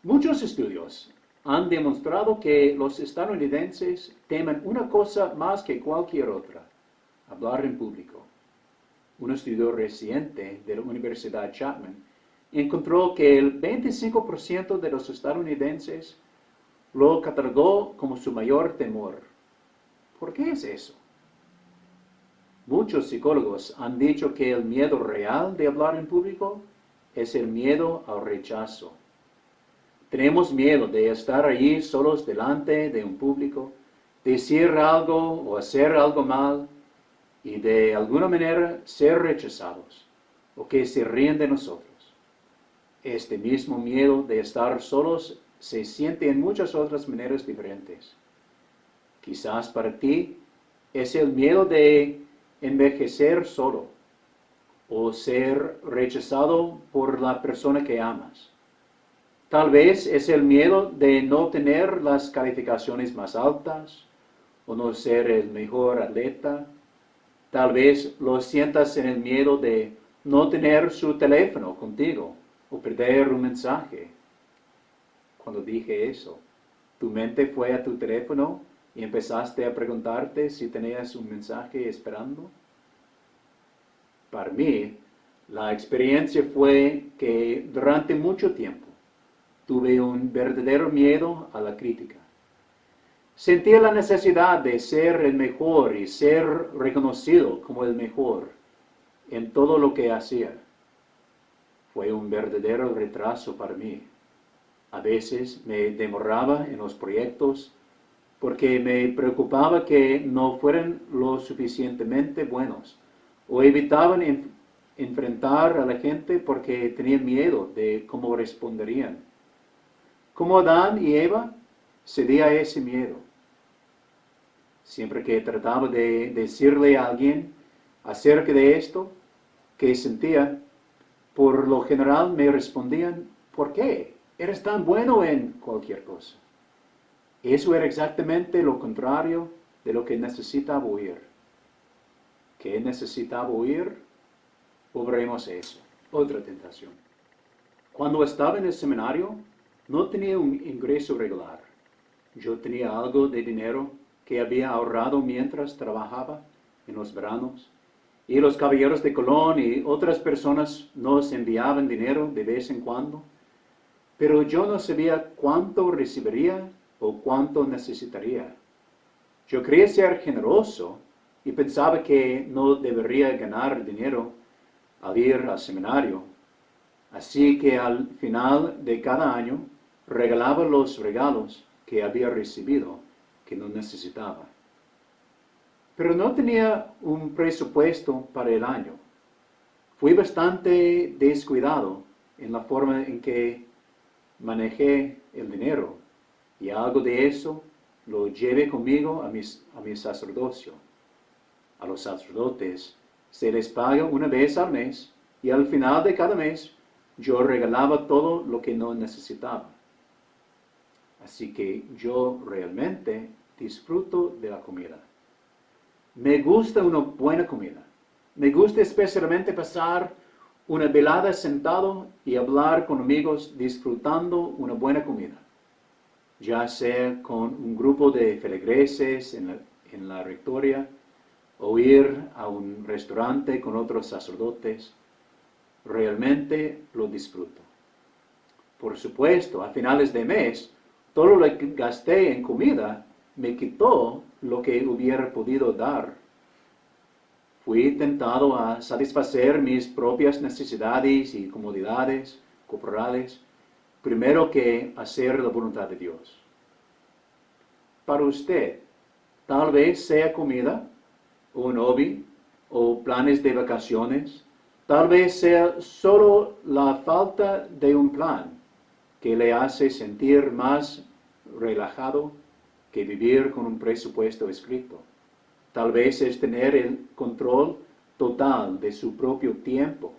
Muchos estudios han demostrado que los estadounidenses temen una cosa más que cualquier otra: hablar en público. Un estudio reciente de la Universidad Chapman encontró que el 25% de los estadounidenses lo catalogó como su mayor temor. ¿Por qué es eso? Muchos psicólogos han dicho que el miedo real de hablar en público es el miedo al rechazo. Tenemos miedo de estar allí solos delante de un público, decir algo o hacer algo mal y de alguna manera ser rechazados o que se ríen de nosotros. Este mismo miedo de estar solos se siente en muchas otras maneras diferentes. Quizás para ti es el miedo de envejecer solo o ser rechazado por la persona que amas. Tal vez es el miedo de no tener las calificaciones más altas o no ser el mejor atleta. Tal vez lo sientas en el miedo de no tener su teléfono contigo o perder un mensaje. Cuando dije eso, ¿tu mente fue a tu teléfono y empezaste a preguntarte si tenías un mensaje esperando? Para mí, la experiencia fue que durante mucho tiempo tuve un verdadero miedo a la crítica. Sentía la necesidad de ser el mejor y ser reconocido como el mejor en todo lo que hacía. Fue un verdadero retraso para mí. A veces me demoraba en los proyectos porque me preocupaba que no fueran lo suficientemente buenos o evitaban enfrentar a la gente porque tenía miedo de cómo responderían. Como Adán y Eva, cedí a ese miedo. Siempre que trataba de decirle a alguien acerca de esto que sentía, por lo general me respondían: ¿por qué? Eres tan bueno en cualquier cosa. Eso era exactamente lo contrario de lo que necesitaba oír. ¿Qué necesitaba oír? Volveremos a eso. Otra tentación. Cuando estaba en el seminario, no tenía un ingreso regular. Yo tenía algo de dinero que había ahorrado mientras trabajaba en los veranos, y los caballeros de Colón y otras personas nos enviaban dinero de vez en cuando, pero yo no sabía cuánto recibiría o cuánto necesitaría. Yo quería ser generoso y pensaba que no debería ganar dinero al ir al seminario, así que al final de cada año regalaba los regalos que había recibido que no necesitaba. Pero no tenía un presupuesto para el año. Fui bastante descuidado en la forma en que manejé el dinero, y algo de eso lo llevé conmigo a mi sacerdocio. A los sacerdotes se les paga una vez al mes, y al final de cada mes yo regalaba todo lo que no necesitaba. Así que yo realmente disfruto de la comida. Me gusta una buena comida. Me gusta especialmente pasar una velada sentado y hablar con amigos disfrutando una buena comida, ya sea con un grupo de feligreses en la rectoría o ir a un restaurante con otros sacerdotes. Realmente lo disfruto. Por supuesto, a finales de mes, todo lo que gasté en comida me quitó lo que hubiera podido dar. Fui tentado a satisfacer mis propias necesidades y comodidades corporales primero que hacer la voluntad de Dios. Para usted, tal vez sea comida, o un hobby, o planes de vacaciones. Tal vez sea solo la falta de un plan que le hace sentir más relajado que vivir con un presupuesto escrito. Tal vez es tener el control total de su propio tiempo.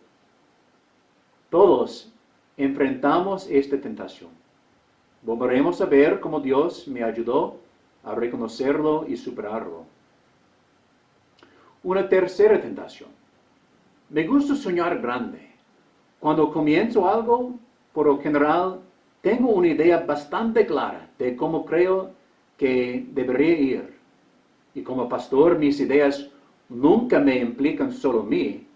Todos enfrentamos esta tentación. Volveremos a ver cómo Dios me ayudó a reconocerlo y superarlo. Una tercera tentación. Me gusta soñar grande. Cuando comienzo algo, por lo general, tengo una idea bastante clara de cómo creo que debería ir. Y como pastor, mis ideas nunca me implican solo a mí.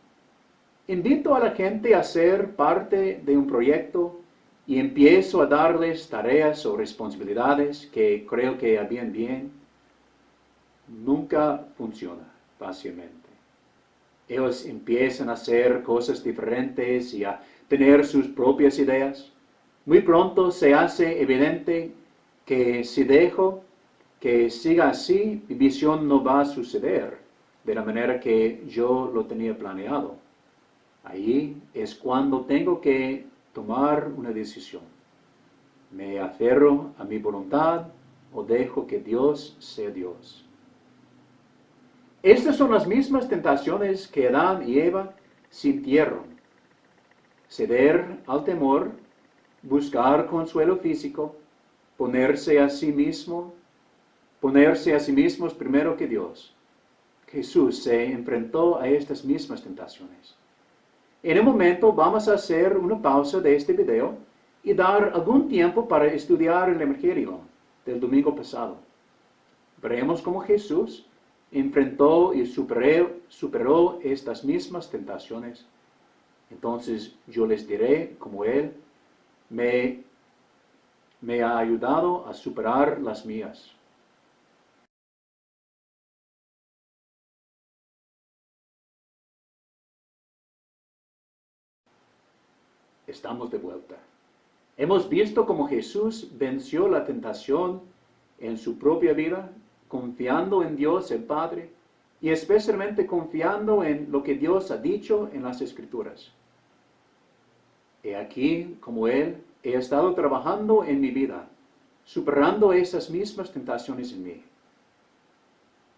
Invito a la gente a ser parte de un proyecto y empiezo a darles tareas o responsabilidades que creo que harían bien. Nunca funciona fácilmente. Ellos empiezan a hacer cosas diferentes y a tener sus propias ideas. Muy pronto se hace evidente que si dejo que siga así, mi visión no va a suceder de la manera que yo lo tenía planeado. Ahí es cuando tengo que tomar una decisión. ¿Me aferro a mi voluntad o dejo que Dios sea Dios? Estas son las mismas tentaciones que Adán y Eva sintieron. Ceder al temor, buscar consuelo físico, ponerse a sí mismos primero que Dios. Jesús se enfrentó a estas mismas tentaciones. En un momento vamos a hacer una pausa de este video y dar algún tiempo para estudiar el Evangelio del domingo pasado. Veremos cómo Jesús enfrentó y superó estas mismas tentaciones. Entonces yo les diré cómo Él me ha ayudado a superar las mías. Estamos de vuelta. Hemos visto cómo Jesús venció la tentación en su propia vida, confiando en Dios el Padre y especialmente confiando en lo que Dios ha dicho en las Escrituras. He aquí como Él he estado trabajando en mi vida, superando esas mismas tentaciones en mí.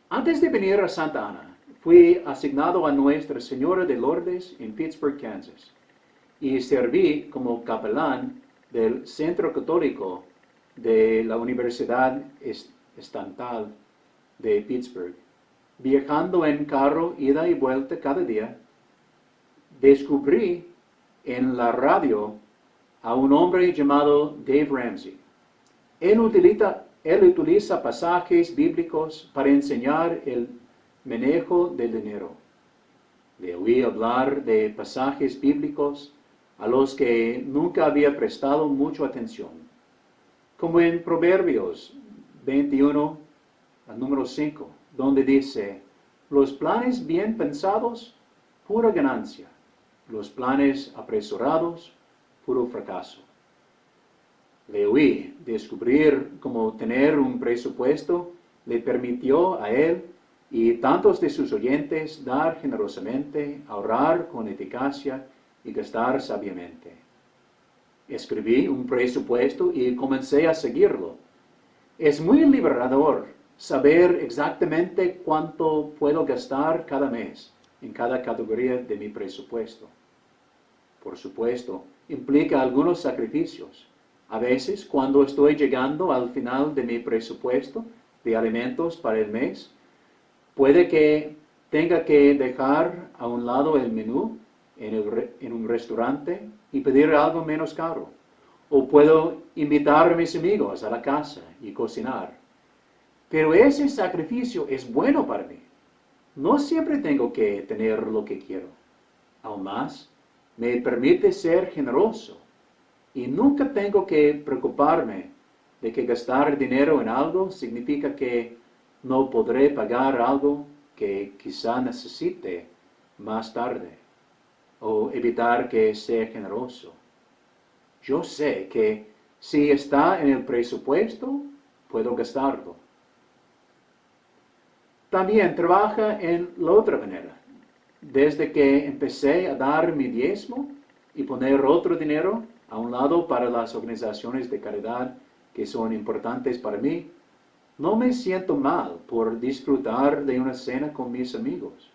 Antes de venir a Santa Ana, fui asignado a Nuestra Señora de Lourdes en Pittsburgh, Kansas, y serví como capelán del Centro Católico de la Universidad Estatal de Pittsburgh. Viajando en carro, ida y vuelta cada día, descubrí en la radio a un hombre llamado Dave Ramsey. Él utiliza pasajes bíblicos para enseñar el manejo del dinero. Le oí hablar de pasajes bíblicos a los que nunca había prestado mucha atención, como en Proverbios 21, al número 5, donde dice, los planes bien pensados, pura ganancia, los planes apresurados, puro fracaso. Le oí descubrir cómo tener un presupuesto le permitió a él y tantos de sus oyentes dar generosamente, ahorrar con eficacia y gastar sabiamente. Escribí un presupuesto y comencé a seguirlo. Es muy liberador saber exactamente cuánto puedo gastar cada mes en cada categoría de mi presupuesto. Por supuesto, implica algunos sacrificios. A veces, cuando estoy llegando al final de mi presupuesto de alimentos para el mes, puede que tenga que dejar a un lado el menú en un restaurante y pedir algo menos caro. O puedo invitar a mis amigos a la casa y cocinar. Pero ese sacrificio es bueno para mí. No siempre tengo que tener lo que quiero. Aún más, me permite ser generoso y nunca tengo que preocuparme de que gastar dinero en algo significa que no podré pagar algo que quizá necesite más tarde o evitar que sea generoso. Yo sé que si está en el presupuesto, puedo gastarlo. También trabaja en la otra manera. Desde que empecé a dar mi diezmo y poner otro dinero a un lado para las organizaciones de caridad que son importantes para mí, no me siento mal por disfrutar de una cena con mis amigos.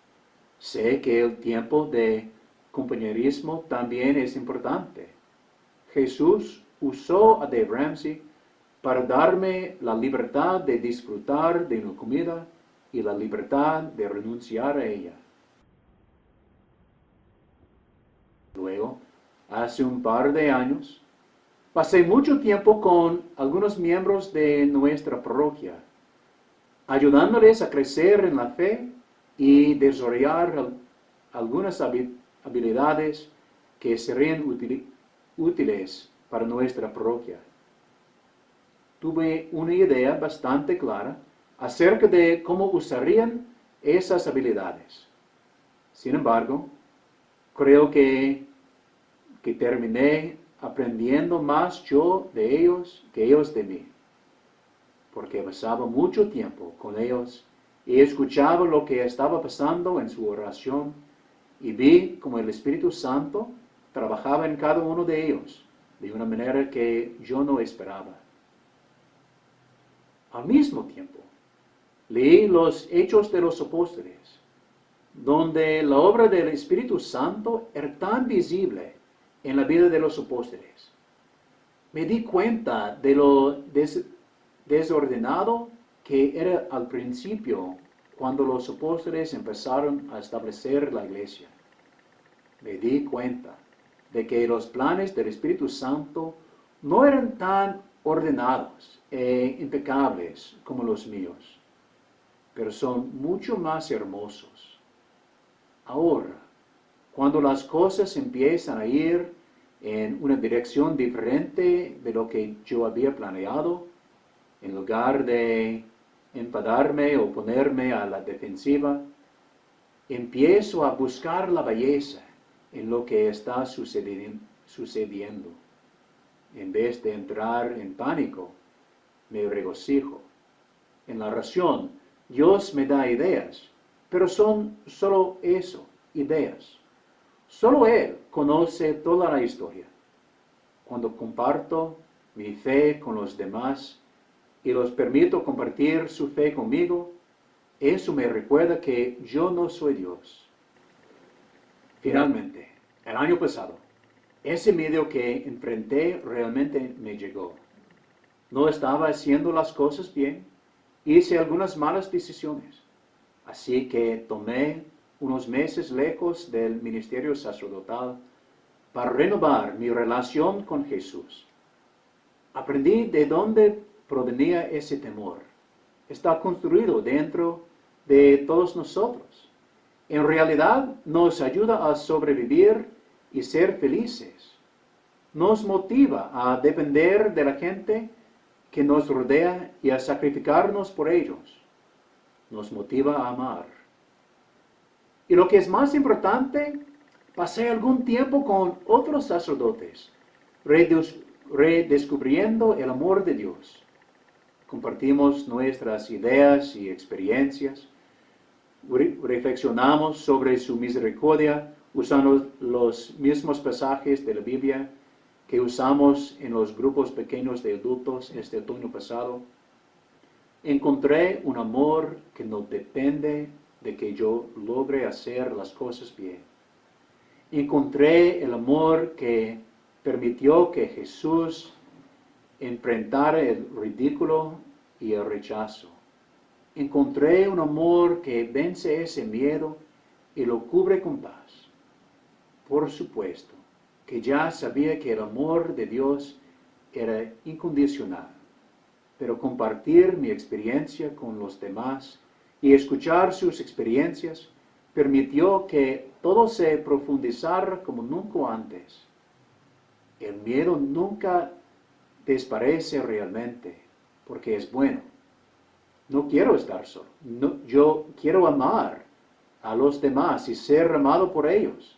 Sé que el tiempo de compañerismo también es importante. Jesús usó a Dave Ramsey para darme la libertad de disfrutar de una comida y la libertad de renunciar a ella. Luego, hace un par de años, Pasé mucho tiempo con algunos miembros de nuestra parroquia, ayudándoles a crecer en la fe y desarrollar algunas habilidades que serían útiles para nuestra parroquia. Tuve una idea bastante clara acerca de cómo usarían esas habilidades. Sin embargo, creo que terminé aprendiendo más yo de ellos que ellos de mí, porque pasaba mucho tiempo con ellos y escuchaba lo que estaba pasando en su oración y vi cómo el Espíritu Santo trabajaba en cada uno de ellos de una manera que yo no esperaba. Al mismo tiempo, leí los Hechos de los Apóstoles, donde la obra del Espíritu Santo era tan visible en la vida de los apóstoles. Me di cuenta de lo desordenado que era al principio cuando los apóstoles empezaron a establecer la iglesia. Me di cuenta de que los planes del Espíritu Santo no eran tan ordenados e impecables como los míos, pero son mucho más hermosos. Ahora, cuando las cosas empiezan a ir en una dirección diferente de lo que yo había planeado, en lugar de enfadarme o ponerme a la defensiva, empiezo a buscar la belleza en lo que está sucediendo. En vez de entrar en pánico, me regocijo. En la oración, Dios me da ideas, pero son solo eso, ideas. Solo Él conoce toda la historia. Cuando comparto mi fe con los demás y los permito compartir su fe conmigo, eso me recuerda que yo no soy Dios. Finalmente, el año pasado, ese miedo que enfrenté realmente me llegó. No estaba haciendo las cosas bien, hice algunas malas decisiones. Así que tomé unos meses lejos del ministerio sacerdotal para renovar mi relación con Jesús. Aprendí de dónde provenía ese temor. Está construido dentro de todos nosotros. En realidad nos ayuda a sobrevivir y ser felices. Nos motiva a depender de la gente que nos rodea y a sacrificarnos por ellos. Nos motiva a amar. Y lo que es más importante, pasé algún tiempo con otros sacerdotes, redescubriendo el amor de Dios. Compartimos nuestras ideas y experiencias. Reflexionamos sobre su misericordia usando los mismos pasajes de la Biblia que usamos en los grupos pequeños de adultos este otoño pasado. Encontré un amor que no depende de que yo logre hacer las cosas bien. Encontré el amor que permitió que Jesús enfrentara el ridículo y el rechazo. Encontré un amor que vence ese miedo y lo cubre con paz. Por supuesto que ya sabía que el amor de Dios era incondicional, pero compartir mi experiencia con los demás y escuchar sus experiencias permitió que todo se profundizara como nunca antes. El miedo nunca desaparece realmente, porque es bueno. No quiero estar solo. Yo quiero amar a los demás y ser amado por ellos.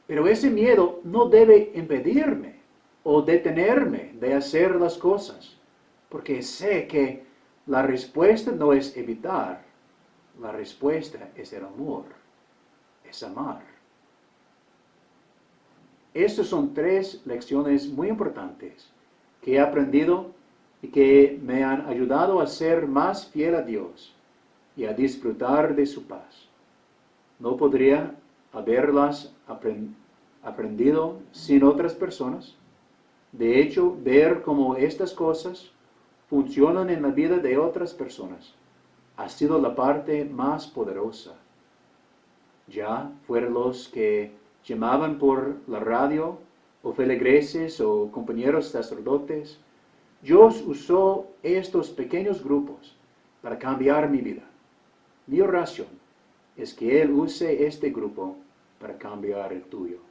Pero ese miedo no debe impedirme o detenerme de hacer las cosas, porque sé que la respuesta no es evitar, la respuesta es el amor, es amar. Estas son 3 lecciones muy importantes que he aprendido y que me han ayudado a ser más fiel a Dios y a disfrutar de su paz. No podría haberlas aprendido sin otras personas. De hecho, ver cómo estas cosas funcionan en la vida de otras personas ha sido la parte más poderosa. Ya fueron los que llamaban por la radio o feligreses o compañeros sacerdotes. Dios usó estos pequeños grupos para cambiar mi vida. Mi oración es que Él use este grupo para cambiar el tuyo.